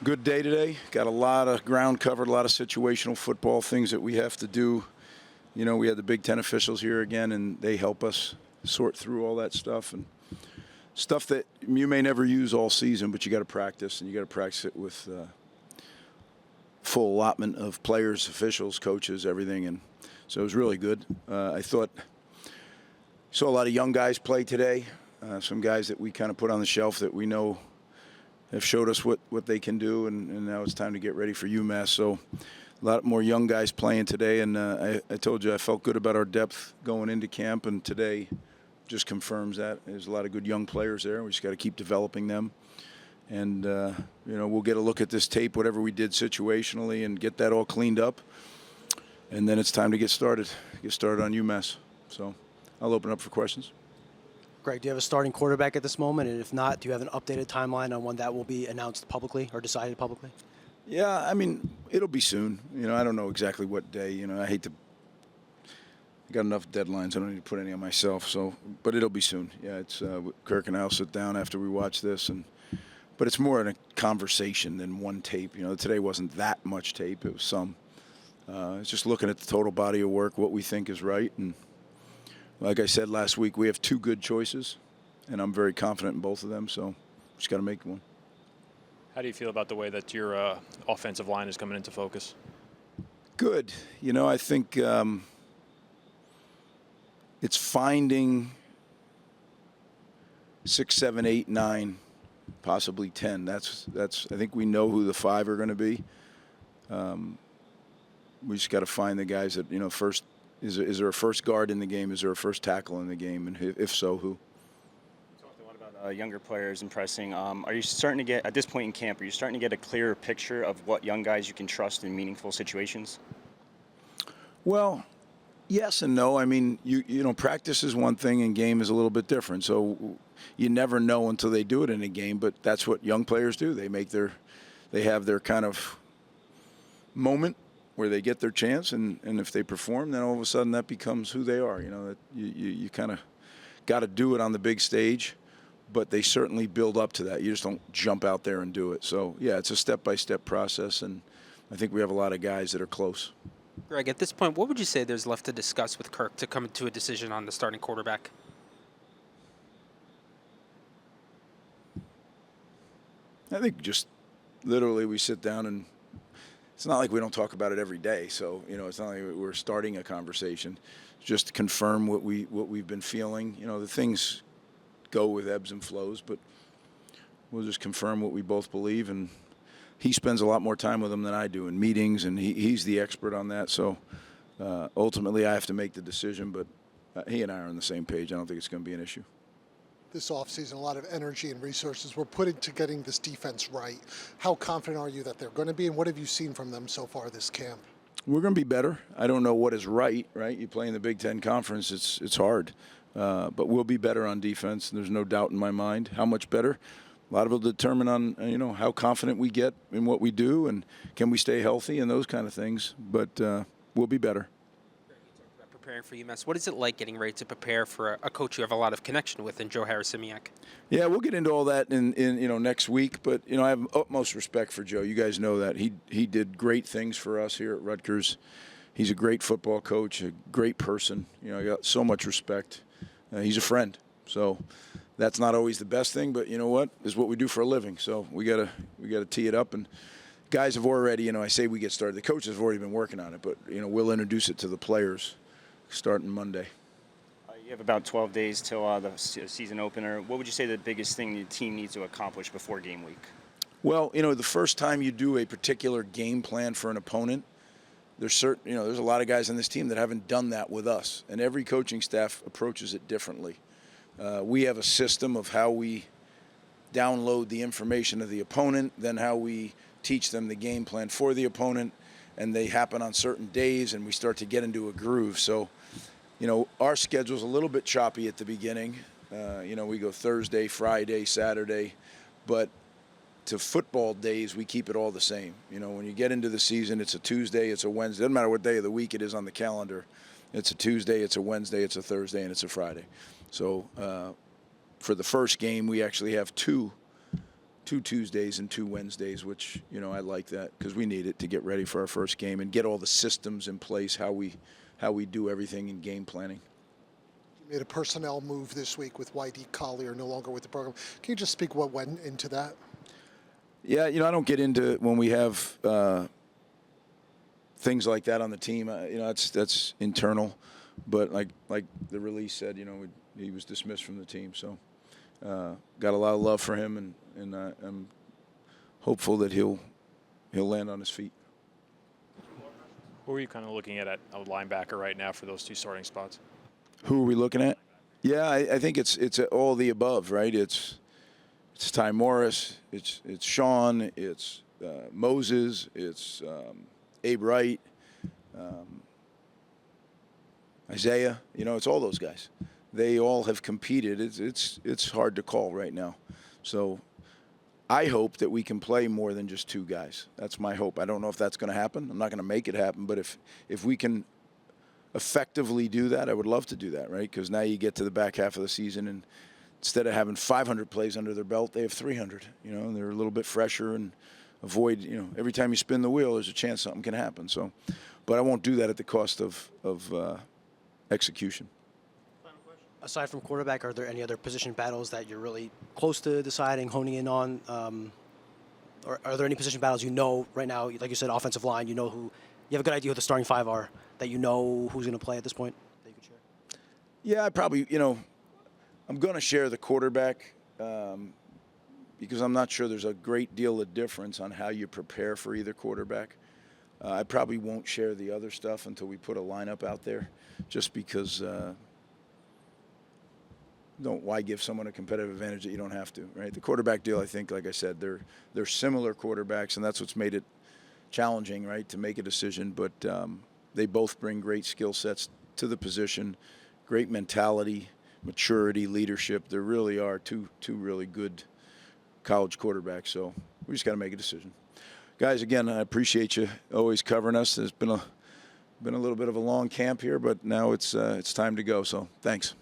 Good day today. Got a lot of ground covered, a lot of situational football things that we have to do. You know, we had the Big Ten officials here again, and they help us sort through all that stuff and stuff that you may never use all season, but you got to practice, and you got to practice it with full allotment of players, officials, coaches, everything. And so it was really good. I thought saw a lot of young guys play today. Some guys that we kind of put on the shelf that we know have showed us what they can do, and now it's time to get ready for UMass. So a lot more young guys playing today, and I told you I felt good about our depth going into camp, and today just confirms that. There's a lot of good young players there. We just got to keep developing them. And, we'll get a look at this tape, whatever we did situationally, and get that all cleaned up. And then it's time to get started on UMass. So I'll open up for questions. Greg, do you have a starting quarterback at this moment? And if not, do you have an updated timeline on when that will be announced publicly or decided publicly? Yeah, I mean, it'll be soon. I don't know exactly what day. I hate to. I got enough deadlines. I don't need to put any on myself. But it'll be soon. Yeah, it's Kirk and I'll sit down after we watch this, but it's more in a conversation than one tape. Today wasn't that much tape. It was some. It's just looking at the total body of work, what we think is right, and like I said last week, we have two good choices, and I'm very confident in both of them. So just got to make one. How do you feel about the way that your offensive line is coming into focus? Good. I think it's finding 6, 7, 8, 9, possibly 10. That's. I think we know who the 5 are going to be. We just got to find the guys that first. Is there a first guard in the game? Is there a first tackle in the game? And if so, who? Talked a lot about younger players impressing. Are you starting to get, at this point in camp, are you starting to get a clearer picture of what young guys you can trust in meaningful situations? Well, yes and no. I mean, practice is one thing and game is a little bit different. So you never know until they do it in a game, but that's what young players do. They have their kind of moment where they get their chance, and if they perform, then all of a sudden that becomes who they are. That you kind of got to do it on the big stage, but they certainly build up to that. You just don't jump out there and do it. So, yeah, it's a step-by-step process, and I think we have a lot of guys that are close. Greg, at this point, what would you say there's left to discuss with Kirk to come to a decision on the starting quarterback? I think just literally we sit down and it's not like we don't talk about it every day, so it's not like we're starting a conversation. Just to confirm what we've been feeling. The things go with ebbs and flows, but we'll just confirm what we both believe. And he spends a lot more time with them than I do in meetings, and he's the expert on that. So ultimately, I have to make the decision, but he and I are on the same page. I don't think it's going to be an issue. This offseason, a lot of energy and resources were put into getting this defense right. How confident are you that they're going to be, and what have you seen from them so far this camp? We're going to be better. I don't know what is right? You play in the Big Ten Conference, it's hard. But we'll be better on defense, and there's no doubt in my mind. How much better? A lot of it will determine on, how confident we get in what we do, and can we stay healthy and those kind of things. But we'll be better. Preparing for UMass. What is it like getting ready to prepare for a coach you have a lot of connection with in Joe Harris-Simiak? Yeah, we'll get into all that in next week. But I have utmost respect for Joe. You guys know that he did great things for us here at Rutgers. He's a great football coach, a great person. I got so much respect. He's a friend. So that's not always the best thing, but you know what? It's what we do for a living. So we gotta tee it up, and guys have already. I say we get started. The coaches have already been working on it, but we'll introduce it to the players starting Monday. You have about 12 days till the season opener. What would you say the biggest thing the team needs to accomplish before game week? Well, the first time you do a particular game plan for an opponent, there's a lot of guys on this team that haven't done that with us, and every coaching staff approaches it differently. We have a system of how we download the information of the opponent, then how we teach them the game plan for the opponent, and they happen on certain days, and we start to get into a groove. So, our schedule's a little bit choppy at the beginning. We go Thursday, Friday, Saturday, but to football days, we keep it all the same. When you get into the season, it's a Tuesday, it's a Wednesday. Doesn't matter what day of the week it is on the calendar. It's a Tuesday, it's a Wednesday, it's a Thursday, and it's a Friday. So for the first game, we actually have two 2 Tuesdays and 2 Wednesdays, which, you know, I like that because we need it to get ready for our first game and get all the systems in place, how we do everything in game planning. You made a personnel move this week with YD Collier no longer with the program. Can you just speak what went into that? Yeah, you know, I don't get into when we have things like that on the team. You know, that's internal. But like the release said, you know, he was dismissed from the team. So got a lot of love for him, and I'm hopeful that he'll land on his feet. Who are you kind of looking at a linebacker right now for those 2 starting spots? Who are we looking at? Yeah, I think it's all the above, right? It's Ty Morris, it's Sean, it's Moses, it's Abe Wright, Isaiah. You know, it's all those guys. They all have competed. It's hard to call right now. So I hope that we can play more than just 2 guys. That's my hope. I don't know if that's going to happen. I'm not going to make it happen, but if we can effectively do that, I would love to do that, right? Because now you get to the back half of the season, and instead of having 500 plays under their belt, they have 300. You know, and they're a little bit fresher and avoid. You know, every time you spin the wheel, there's a chance something can happen. So, but I won't do that at the cost of execution. Aside from quarterback, are there any other position battles that you're really close to deciding, honing in on? Or are there any position battles you know right now, like you said, offensive line, you know you have a good idea who the starting 5 are, that you know who's going to play at this point that you could share? Yeah, I probably, you know, I'm going to share the quarterback because I'm not sure there's a great deal of difference on how you prepare for either quarterback. I probably won't share the other stuff until we put a lineup out there, just because why give someone a competitive advantage that you don't have to, right? The quarterback deal, I think, like I said, they're similar quarterbacks, and that's what's made it challenging, right, to make a decision. But they both bring great skill sets to the position, great mentality, maturity, leadership. There really are two really good college quarterbacks. So we just got to make a decision. Guys, again, I appreciate you always covering us. It's been a little bit of a long camp here, but now it's time to go. So thanks.